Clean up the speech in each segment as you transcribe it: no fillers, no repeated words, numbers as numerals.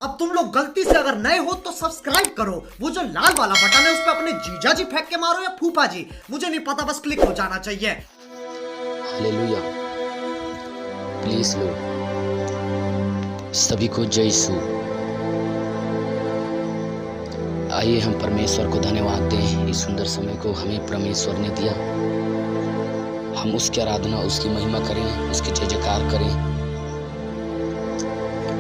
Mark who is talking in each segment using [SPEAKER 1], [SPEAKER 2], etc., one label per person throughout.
[SPEAKER 1] अब तुम लोग गलती से अगर नए हो तो सब्सक्राइब करो। वो जो लाल वाला बटन है उस पर अपने जीजा जी फेंक के मारो या फूफा जी, मुझे नहीं पता, बस क्लिक हो जाना चाहिए।
[SPEAKER 2] हालेलुया। प्लीज लो सभी को जय यीशु। आइए हम परमेश्वर को धन्यवाद दें, इस सुंदर समय को हमें परमेश्वर ने दिया। हम उसकी आराधना, उसकी महिमा करें, उसकी जय जयकार करें।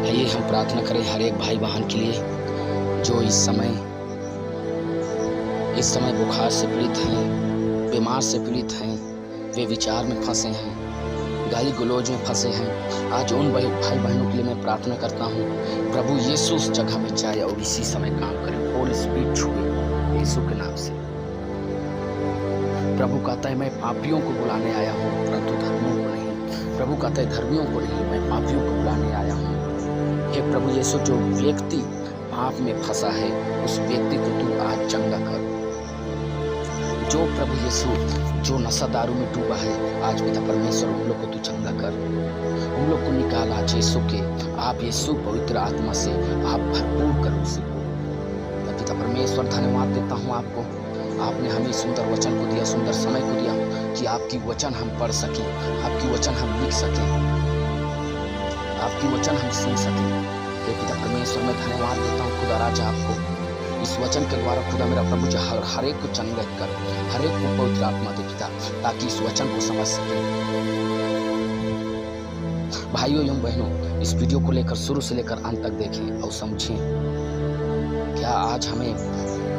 [SPEAKER 2] आइए हम प्रार्थना करें हर एक भाई बहन के लिए जो इस समय बुखार से पीड़ित हैं, बीमार से पीड़ित हैं, वे विचार में फंसे हैं, गाली गलौज में फंसे हैं। आज उन भाई बहनों के लिए मैं प्रार्थना करता हूँ, प्रभु यीशु उस जगह में जाए और इसी समय काम करे। होली स्पिरिट छुए यीशु के नाम से। प्रभु कहता है मैं पापियों को बुलाने आया हूँ परंतु धर्मियों को नहीं। प्रभु कहता है धर्मियों को नहीं, मैं पापियों को बुलाने आया हूँ। हे प्रभु यीशु, जो व्यक्ति पाप में फंसा है उस व्यक्ति को तू आज चंगा कर। जो प्रभु यीशु जो नशा दारू में डूबा है, आज पिता परमेश्वर उन लोग को तू चंगा कर, उन लोग को निकाल आज यीशु के। आप यीशु पवित्र आत्मा से आप भरपूर कर उसी को। मैं पिता परमेश्वर धन्यवाद देता हूँ आपको। आपने हमें सुंदर वचन को दिया, सुंदर समय को दिया कि आपकी वचन हम पढ़ सकें, आपकी वचन हम लिख सकें, आपकी वचन हम सुन सकें। हे पिता परमेश्वर मैं धन्यवाद देता हूँ खुदा राजा आपको। इस वचन के द्वारा खुदा मेरा प्रभु जो हर एक को चंगा कर, हर एक को पवित्र आत्मा दे पिता, ताकि इस वचन को समझ सके। भाइयों एवं बहनों, इस वीडियो को लेकर शुरू से लेकर अंत तक देखें और समझें क्या आज हमें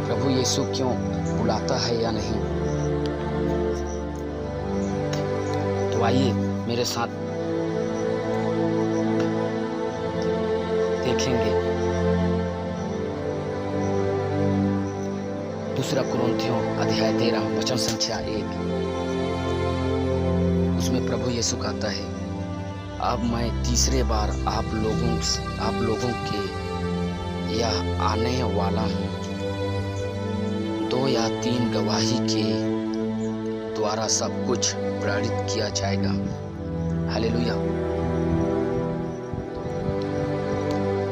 [SPEAKER 2] प्रभु यीशु क्यों बुलाता है या नहीं। तो आइए मेरे साथ देखेंगे दूसरा कुरिन्थियों अध्याय 13 वचन संख्या 1। उसमें प्रभु यीशु कहता है, अब मैं तीसरे बार आप लोगों के यह आने वाला हूँ। 2 या 3 गवाही के द्वारा सब कुछ प्रेरित किया जाएगा। हालेलुया।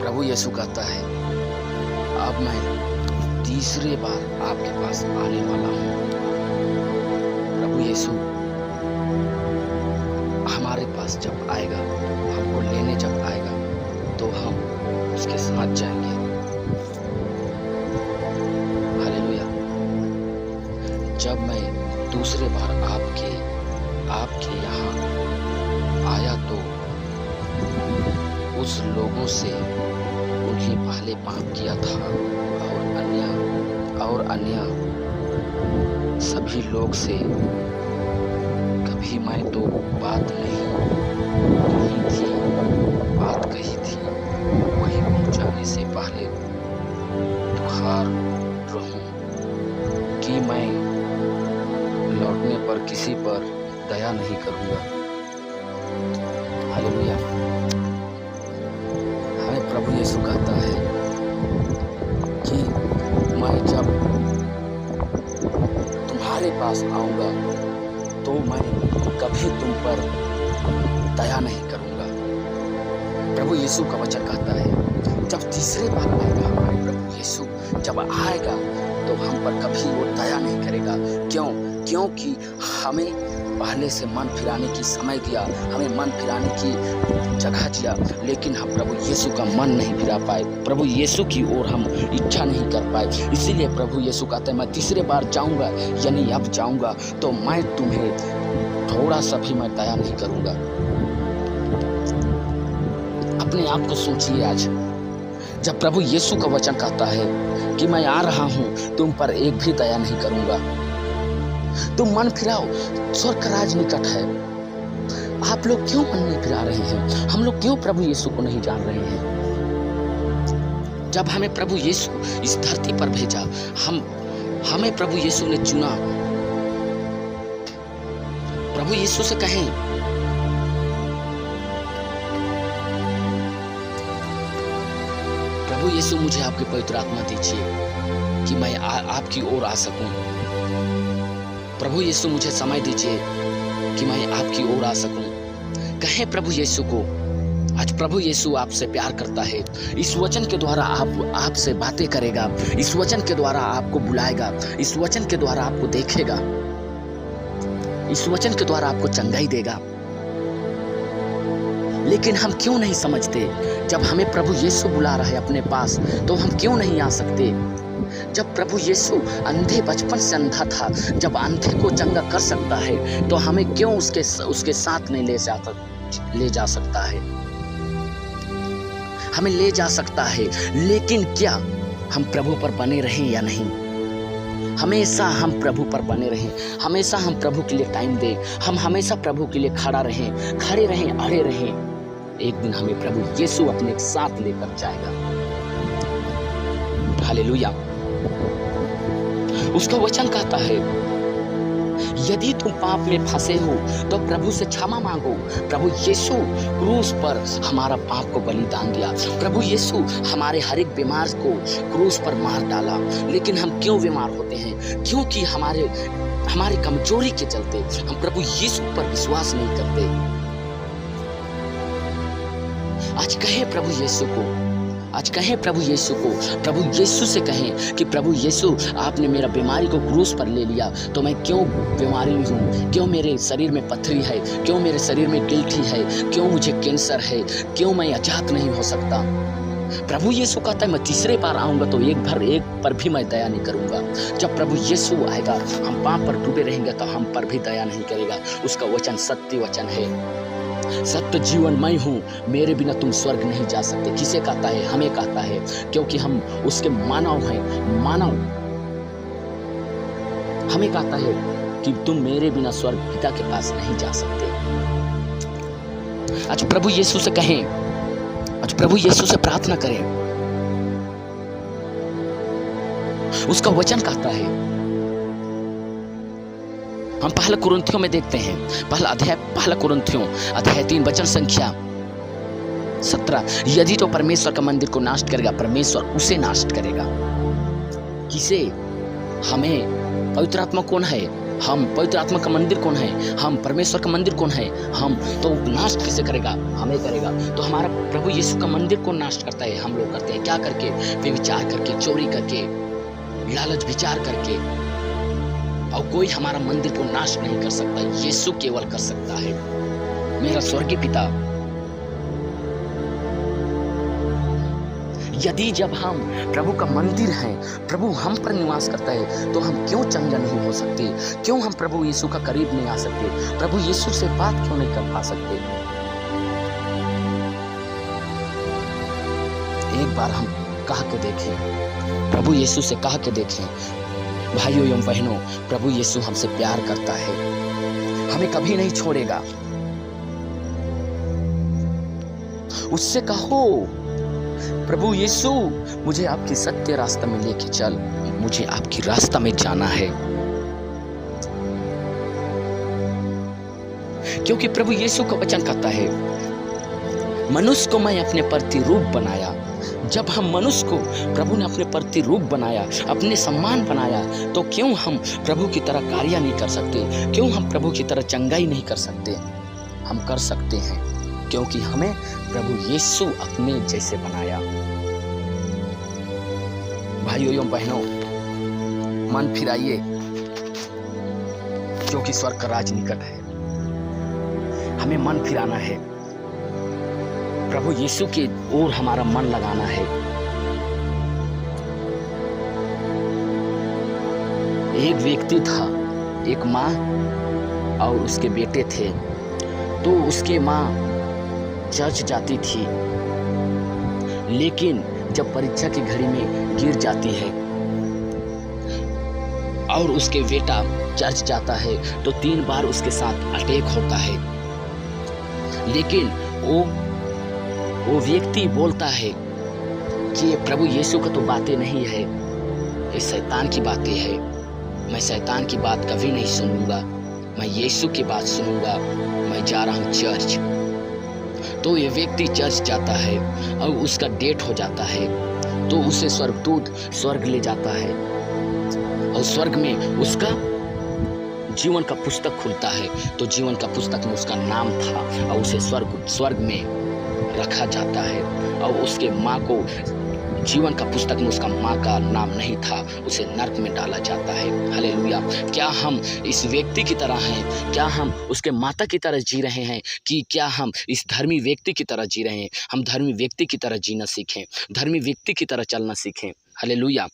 [SPEAKER 2] प्रभु यीशु कहता है, अब मैं तीसरे बार आपके पास आने वाला हूँ। प्रभु यीशु हमारे पास जब आएगा, हमको लेने जब आएगा, तो हम उसके साथ जाएंगे। हालेलुया। जब मैं दूसरे बार आपके यहाँ आया तो उस लोगों से उन्हें पहले पाप किया था और अन्य सभी लोग से कभी मैं तो बात नहीं बात कही थी, वही पहुंचाने से पहले तुहार रहूं कि मैं लौटने पर किसी पर दया नहीं करूंगा। हालेलुया। हमें प्रभु यीशु कहता है कि मैं जब तुम्हारे पास आऊंगा तो मैं कभी तुम पर दया नहीं करूंगा। प्रभु यीशु का वचन कहता है, जब तीसरे बार आएगा हमारे प्रभु यीशु जब आएगा तो हम पर कभी वो दया नहीं करेगा। क्योंकि हमें पहले से मन फिराने की समय दिया, हमें मन फिराने की जगह दिया, लेकिन हम प्रभु यीशु का मन नहीं फिरा पाए, प्रभु यीशु की ओर हम इच्छा नहीं कर पाए। इसीलिए प्रभु यीशु कहते हैं, मैं तीसरे बार जाऊंगा, यानी अब जाऊंगा तो मैं तुम्हें थोड़ा सा भी मैं दया नहीं करूंगा। अपने आप को सोचिए, आज जब प्रभु यीशु का वचन कहता है कि मैं आ रहा हूं, तुम पर एक भी दया नहीं करूंगा। तुम मन फिराओ, स्वर्ग का राज निकट है। आप लोग क्यों मन नहीं फिरा रहे हैं? हम लोग क्यों प्रभु यीशु को नहीं जान रहे हैं? जब हमें प्रभु यीशु इस धरती पर भेजा, हमें प्रभु यीशु ने चुना। प्रभु यीशु से कहें, प्रभु यीशु मुझे आपकी पवित्र आत्मा दीजिए कि मैं आपकी ओर आ सकूं। प्रभु यीशु मुझे समय दीजिए कि मैं आपकी ओर आ सकूं। कहें प्रभु यीशु को, आज प्रभु यीशु आपसे प्यार करता है। इस वचन के द्वारा आपसे बातें करेगा, इस वचन के द्वारा आपको बुलाएगा, इस वचन के द्वारा आपको देखेगा, इस वचन के द्वारा आपको चंगाई देगा। लेकिन हम क्यों नहीं समझते, जब हमें प्रभु यीशु बुला रहा है अपने पास तो हम क्यों नहीं आ सकते? जब प्रभु यीशु अंधे बचपन से अंधा था, जब अंधे को चंगा कर सकता है तो हमें क्यों उसके साथ नहीं ले जा सकता है? हमें ले जा सकता है, लेकिन क्या हम प्रभु पर बने रहें या नहीं? हमेशा हम प्रभु पर बने रहें, हमेशा हम प्रभु के लिए टाइम दें, हम हमेशा प्रभु के लिए खड़े रहें, अड़े रहें। एक दिन हमें प्रभु यीशु अपने साथ लेकर जाएगा। हालेलुया। उसका वचन कहता है, यदि तुम पाप में फंसे हो तो प्रभु से क्षमा मांगो। प्रभु यीशु क्रूस पर हमारा पाप को बलिदान दिया। प्रभु यीशु हमारे हर एक बीमार को क्रूस पर मार डाला। लेकिन हम क्यों बीमार होते हैं? क्योंकि हमारे कमजोरी के चलते हम प्रभु यीशु पर विश्वास नहीं करते। आज कहे प्रभु यीशु को, आज कहें प्रभु यीशु को, प्रभु यीशु से कहें कि प्रभु यीशु आपने मेरा बीमारी को क्रूस पर ले लिया, तो मैं क्यों बीमारी हूँ? क्यों मेरे शरीर में पथरी है? क्यों मेरे शरीर में गिल्टी है? क्यों मुझे कैंसर है? क्यों मैं आजाद नहीं हो सकता? प्रभु यीशु कहता है, मैं तीसरे बार आऊँगा तो एक पर भी मैं दया नहीं करूँगा। जब प्रभु यीशु आएगा, हम पाप पर डूबे रहेंगे तो हम पर भी दया नहीं करेगा। उसका वचन सत्य वचन है। सत्य जीवन मैं हूँ, मेरे बिना तुम स्वर्ग नहीं जा सकते। किसे कहता है? हमें कहता है, क्योंकि हम उसके मानव हैं। मानव हमें कहता है कि तुम मेरे बिना स्वर्ग पिता के पास नहीं जा सकते। आज प्रभु यीशु से कहें, आज प्रभु यीशु से प्रार्थना करें। उसका वचन कहता है, हम पहला कुरिन्थियों में देखते हैं, पहला कुरिन्थियों अध्याय 3 वचन संख्या 17, यदि तो परमेश्वर का मंदिर को नाश करेगा, परमेश्वर उसे नाश करेगा। किसे? हमें। पवित्र आत्मा कौन है? हम। पवित्र आत्मा का मंदिर कौन है? हम। परमेश्वर का मंदिर कौन है? हम। तो नाश किसे करेगा? हमें करेगा। तो हमारा प्रभु यीशु का मंदिर कौन नाश करता है? हम लोग करते हैं। क्या करके? व्यभिचार करके, चोरी करके, लालच विचार करके। और कोई हमारा मंदिर को नाश नहीं कर सकता, यीशु केवल कर सकता है। मेरा स्वर्गीय पिता, यदि जब हम प्रभु का मंदिर हैं, प्रभु हम पर निवास करता है, तो हम क्यों चंगा नहीं हो सकते? क्यों हम प्रभु यीशु का करीब नहीं आ सकते? प्रभु यीशु से बात क्यों नहीं कर पा सकते? एक बार हम कह के देखें, प्रभु यीशु से कह के देखें, भाइयों एवं बहनों, प्रभु यीशु हमसे प्यार करता है, हमें कभी नहीं छोड़ेगा। उससे कहो, प्रभु यीशु मुझे आपकी सत्य रास्ता में लेके चल, मुझे आपकी रास्ता में जाना है। क्योंकि प्रभु यीशु का वचन कहता है, मनुष्य को मैं अपने प्रतिरूप बनाया। जब हम मनुष्य को प्रभु ने अपने प्रतिरूप बनाया, अपने सम्मान बनाया, तो क्यों हम प्रभु की तरह कार्य नहीं कर सकते? क्यों हम प्रभु की तरह चंगाई नहीं कर सकते? हम कर सकते हैं, क्योंकि हमें प्रभु यीशु अपने जैसे बनाया। भाइयों एवं बहनों, मन फिराइए, क्योंकि स्वर्ग का राज निकट है। हमें मन फिराना है, प्रभु यीशु की ओर हमारा मन लगाना है। एक व्यक्ति था, एक माँ और उसके बेटे थे। तो उसके माँ चर्च जाती थी, लेकिन जब परीक्षा की घड़ी में गिर जाती है और उसके बेटा चर्च जाता है तो 3 बार उसके साथ अटैक होता है। लेकिन वो व्यक्ति बोलता है कि प्रभु यीशु का तो बातें नहीं है, ये शैतान की बातें है। मैं शैतान की बात कभी नहीं सुनूंगा, मैं यीशु की बात सुनूंगा, मैं जा रहा हूँ चर्च। तो ये व्यक्ति चर्च जाता है और उसका डेट हो जाता है, तो उसे स्वर्गदूत स्वर्ग ले जाता है और स्वर्ग में उसका जीवन का पुस्तक खुलता है। तो जीवन का पुस्तक में उसका नाम था और उसे स्वर्ग में रखा जाता है और उसके माँ को जीवन का पुस्तक में उसका माँ का नाम नहीं था, उसे नरक में डाला जाता है। हालेलुया। क्या हम इस व्यक्ति की तरह हैं? क्या हम उसके माता की तरह जी रहे हैं कि क्या हम इस धर्मी व्यक्ति की तरह जी रहे हैं? हम धर्मी व्यक्ति की तरह जीना सीखें, धर्मी व्यक्ति की तरह चलना सीखें। हालेलुया।